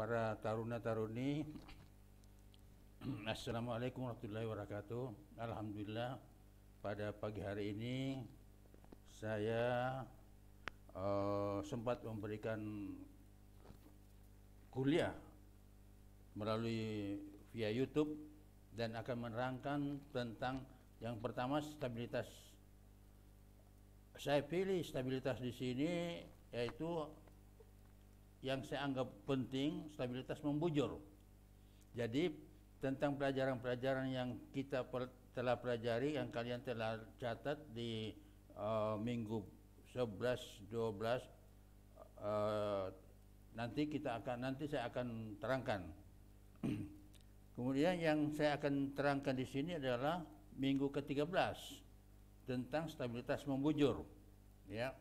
para taruna-taruni. Assalamualaikum warahmatullahi wabarakatuh. Alhamdulillah, pada pagi hari ini saya sempat memberikan kuliah melalui via YouTube dan akan menerangkan tentang yang pertama stabilitas. Saya pilih stabilitas di sini yaitu yang saya anggap penting, stabilitas membujur. Jadi tentang pelajaran-pelajaran yang kita telah pelajari, yang kalian telah catat di minggu 11, 12, nanti saya akan terangkan. Kemudian yang saya akan terangkan di sini adalah minggu ke-13 tentang stabilitas membujur. Ya,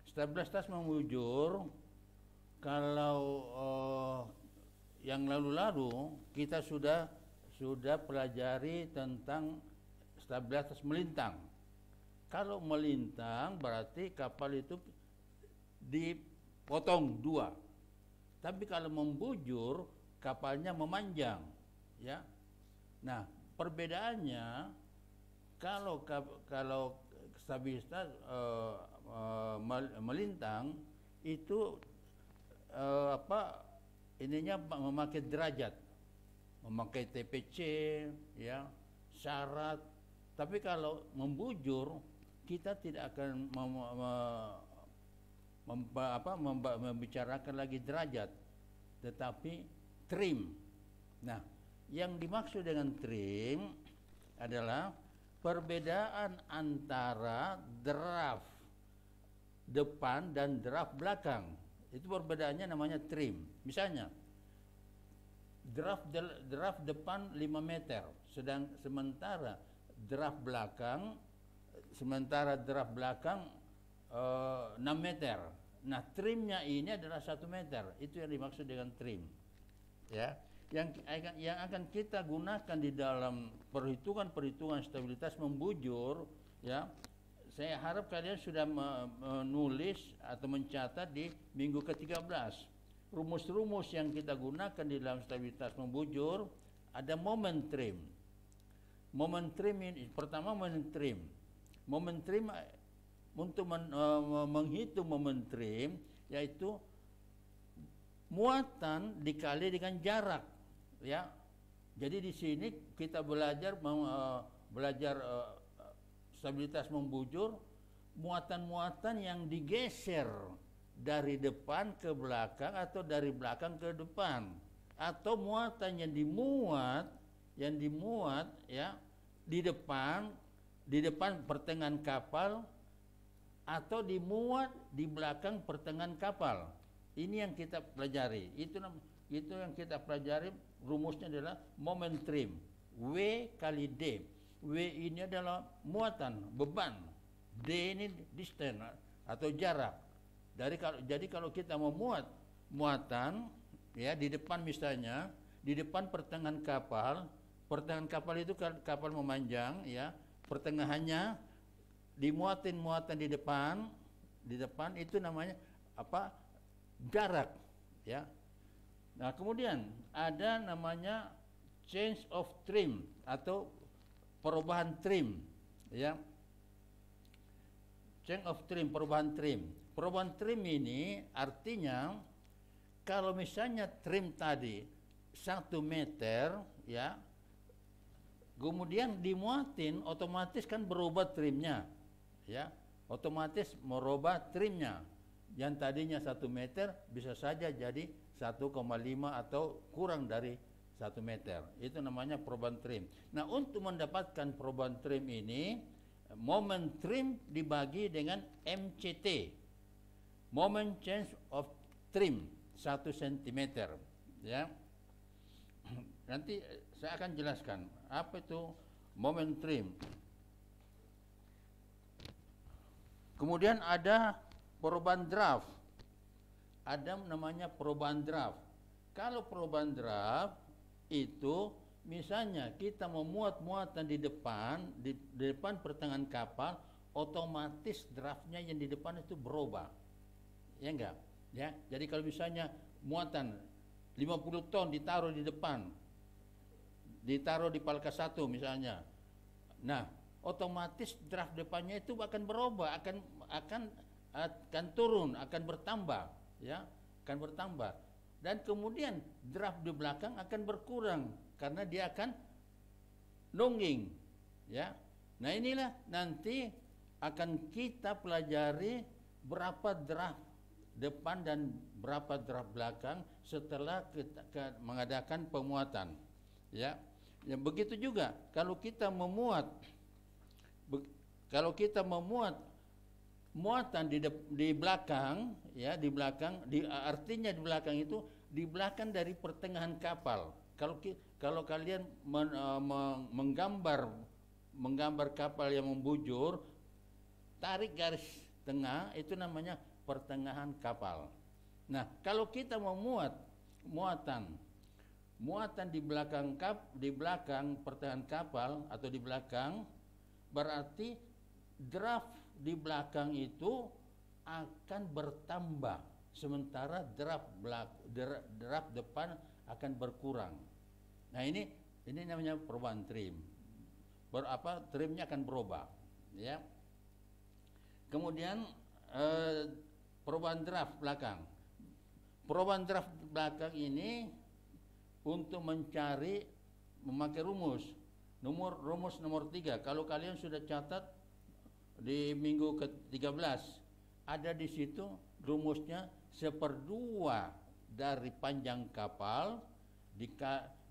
stabilitas membujur. Kalau yang lalu-lalu kita sudah pelajari tentang stabilitas melintang. Kalau melintang berarti kapal itu dipotong dua. Tapi kalau membujur kapalnya memanjang, ya. Nah, perbedaannya kalau stabilitas melintang itu ininya memakai derajat, memakai TPC, ya, syarat. Tapi kalau membujur kita tidak akan membicarakan lagi derajat, tetapi trim. Nah, yang dimaksud dengan trim adalah perbedaan antara draft depan dan draft belakang. Itu perbedaannya namanya trim. Misalnya draft depan 5 meter, sementara draft belakang 6 meter. Nah, trimnya ini adalah 1 meter. Itu yang dimaksud dengan trim. Ya, yang akan kita gunakan di dalam perhitungan stabilitas membujur, ya. Saya harap kalian sudah menulis atau mencatat di minggu ke-13. Rumus-rumus yang kita gunakan di dalam stabilitas membujur ada moment trim. Moment trim ini pertama moment trim. Moment trim untuk menghitung moment trim yaitu muatan dikali dengan jarak, ya. Jadi di sini kita belajar stabilitas membujur, muatan-muatan yang digeser dari depan ke belakang atau dari belakang ke depan, atau muatan yang dimuat ya di depan pertengahan kapal atau dimuat di belakang pertengahan kapal. Ini yang kita pelajari. Itu yang kita pelajari, rumusnya adalah moment trim. W kali D. W ini adalah muatan, beban. D ini distance atau jarak. Jadi kalau kita memuat muatan, ya, di depan misalnya, di depan pertengahan kapal itu kapal memanjang, ya, pertengahannya dimuatin muatan di depan itu namanya apa? Jarak, ya. Nah, kemudian ada namanya change of trim atau perubahan trim, ya. Change of trim, perubahan trim. Perubahan trim ini artinya kalau misalnya trim tadi 1 meter, ya, kemudian dimuatin, otomatis kan berubah trimnya, ya. Otomatis merubah trimnya. Yang tadinya 1 meter bisa saja jadi 1,5 atau kurang dari 1 meter. Itu namanya perubahan trim. Nah, untuk mendapatkan perubahan trim ini, moment trim dibagi dengan MCT, moment change of trim, 1 cm, ya. Nanti saya akan jelaskan apa itu moment trim. Kemudian ada perubahan draft. Ada namanya perubahan draft. Kalau perubahan draft itu misalnya kita memuat muatan di depan pertengahan kapal, otomatis draftnya yang di depan itu berubah, ya enggak? Ya, jadi kalau misalnya muatan 50 ton ditaruh di depan, ditaruh di palka 1 misalnya. Nah, otomatis draft depannya itu akan berubah, akan turun, akan bertambah, ya, akan bertambah. Dan kemudian draft di belakang akan berkurang karena dia akan nungging, ya. Nah, inilah nanti akan kita pelajari berapa draft depan dan berapa draft belakang setelah kita mengadakan pemuatan, ya. Ya, begitu juga kalau kita memuat muatan di belakang, ya, di belakang, artinya di belakang itu di belakang dari pertengahan kapal. Kalau kalian menggambar kapal yang membujur, tarik garis tengah, itu namanya pertengahan kapal. Nah, kalau kita memuat muatan di belakang pertengahan kapal atau di belakang, berarti draft di belakang itu akan bertambah, sementara draft depan akan berkurang. Nah, ini namanya perubahan trim. Trimnya akan berubah, ya. Kemudian perubahan draft belakang. Perubahan draft belakang ini untuk memakai rumus nomor 3. Kalau kalian sudah catat di minggu ke-13, ada di situ rumusnya 1/2 dari panjang kapal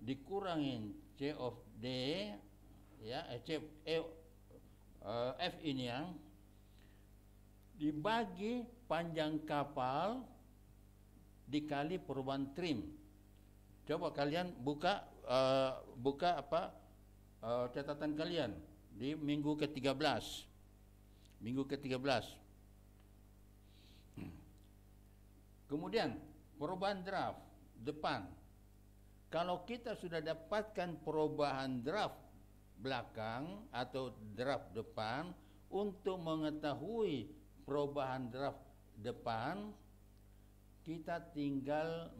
dikurangin C of D, ya, F ini yang dibagi panjang kapal dikali perubahan trim. Coba kalian buka catatan kalian di minggu ke-13. Kemudian perubahan draft depan. Kalau kita sudah dapatkan perubahan draft belakang atau draft depan, untuk mengetahui perubahan draft depan, kita tinggal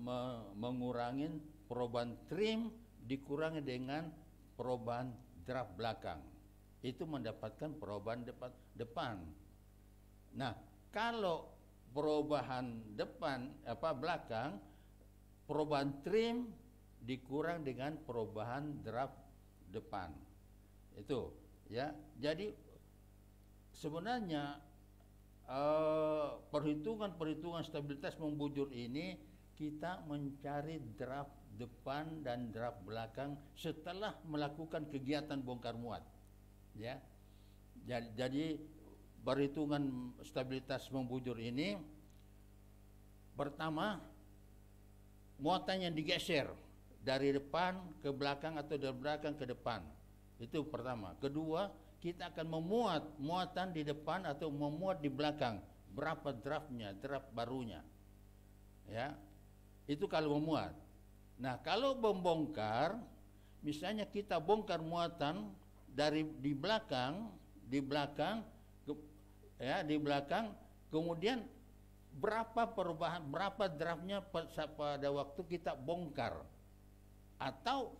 mengurangi perubahan trim dikurangi dengan perubahan draft belakang. Itu mendapatkan perubahan depan. Nah, kalau perubahan belakang, perubahan trim dikurang dengan perubahan draft depan. Itu, ya. Jadi sebenarnya perhitungan stabilitas membujur ini kita mencari draft depan dan draft belakang setelah melakukan kegiatan bongkar muat, ya. Jadi perhitungan stabilitas membujur ini, pertama, muatan yang digeser dari depan ke belakang atau dari belakang ke depan, itu pertama. Kedua, kita akan memuat muatan di depan atau memuat di belakang, berapa draftnya, draft barunya, ya. Itu kalau memuat. Nah, kalau membongkar, misalnya kita bongkar muatan dari di belakang, kemudian berapa perubahan, berapa draftnya pada waktu kita bongkar, atau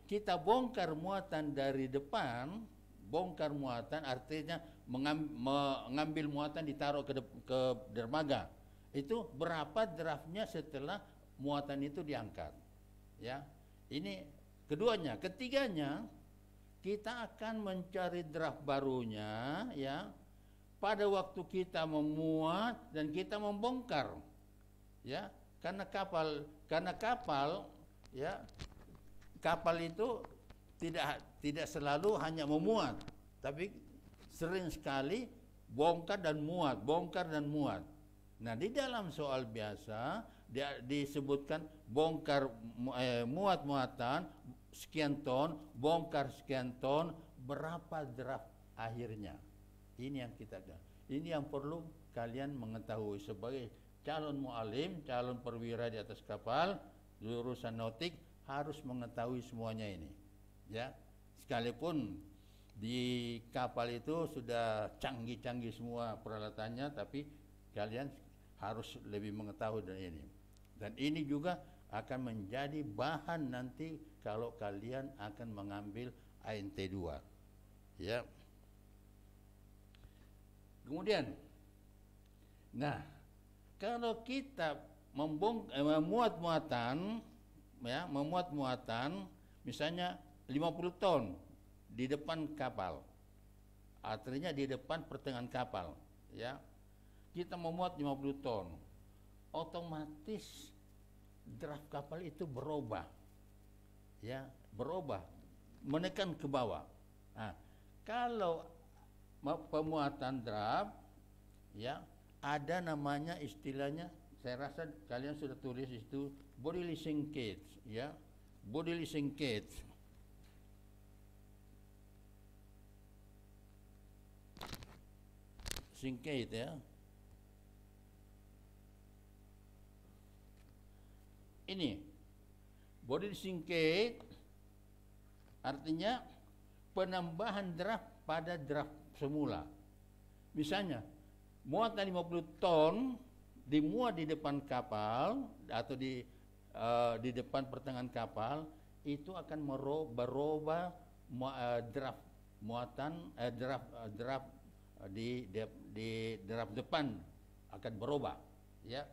kita bongkar muatan dari depan. Bongkar muatan artinya mengambil muatan ditaruh ke dermaga. Itu berapa draftnya setelah muatan itu diangkat, ya. Ini keduanya. Ketiganya, kita akan mencari draft barunya, ya, pada waktu kita memuat dan kita membongkar, ya. Karena kapal, ya, kapal itu tidak selalu hanya memuat, tapi sering sekali bongkar dan muat. Nah, di dalam soal biasa disebutkan bongkar muatan sekian ton, bongkar sekian ton, berapa draft akhirnya. Ini yang perlu kalian mengetahui sebagai calon mu'alim, calon perwira di atas kapal, jurusan nautik, harus mengetahui semuanya ini, ya. Sekalipun di kapal itu sudah canggih-canggih semua peralatannya, tapi kalian harus lebih mengetahui dari ini. Dan ini juga akan menjadi bahan nanti kalau kalian akan mengambil ANT2. Ya. Kemudian, nah, kalau kita memuat muatan, ya, memuat muatan, misalnya 50 ton di depan kapal, artinya di depan pertengahan kapal, ya, kita memuat 50 ton, otomatis draft kapal itu berubah, ya, berubah, menekan ke bawah. Nah, kalau pemuatan draft, ya, ada namanya istilahnya, saya rasa kalian sudah tulis itu, bodily sinkage, ya, bodily sinkage. Sinkage, ya. Ini bodily sinkage artinya penambahan draft pada draft semula. Misalnya muatan 50 ton dimuat di depan kapal atau di depan pertengahan kapal, itu akan berubah draft muatan draft di draft depan akan berubah, ya.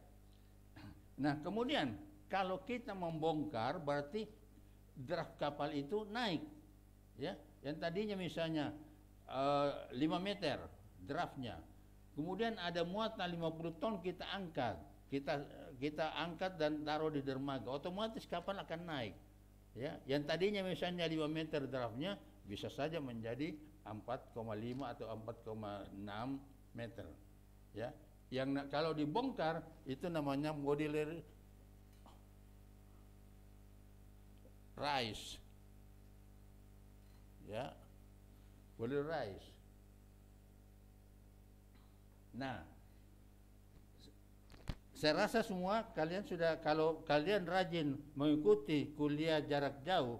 Nah, kemudian kalau kita membongkar berarti draft kapal itu naik, ya. Yang tadinya misalnya 5 meter draftnya, kemudian ada muatan 50 ton kita angkat, kita angkat dan taruh di dermaga, otomatis kapal akan naik, ya. Yang tadinya misalnya 5 meter draftnya bisa saja menjadi 4,5 atau 4,6 meter, ya. Yang kalau dibongkar itu namanya modular rise, ya, modular rise. Nah, saya rasa semua kalian sudah, kalau kalian rajin mengikuti kuliah jarak jauh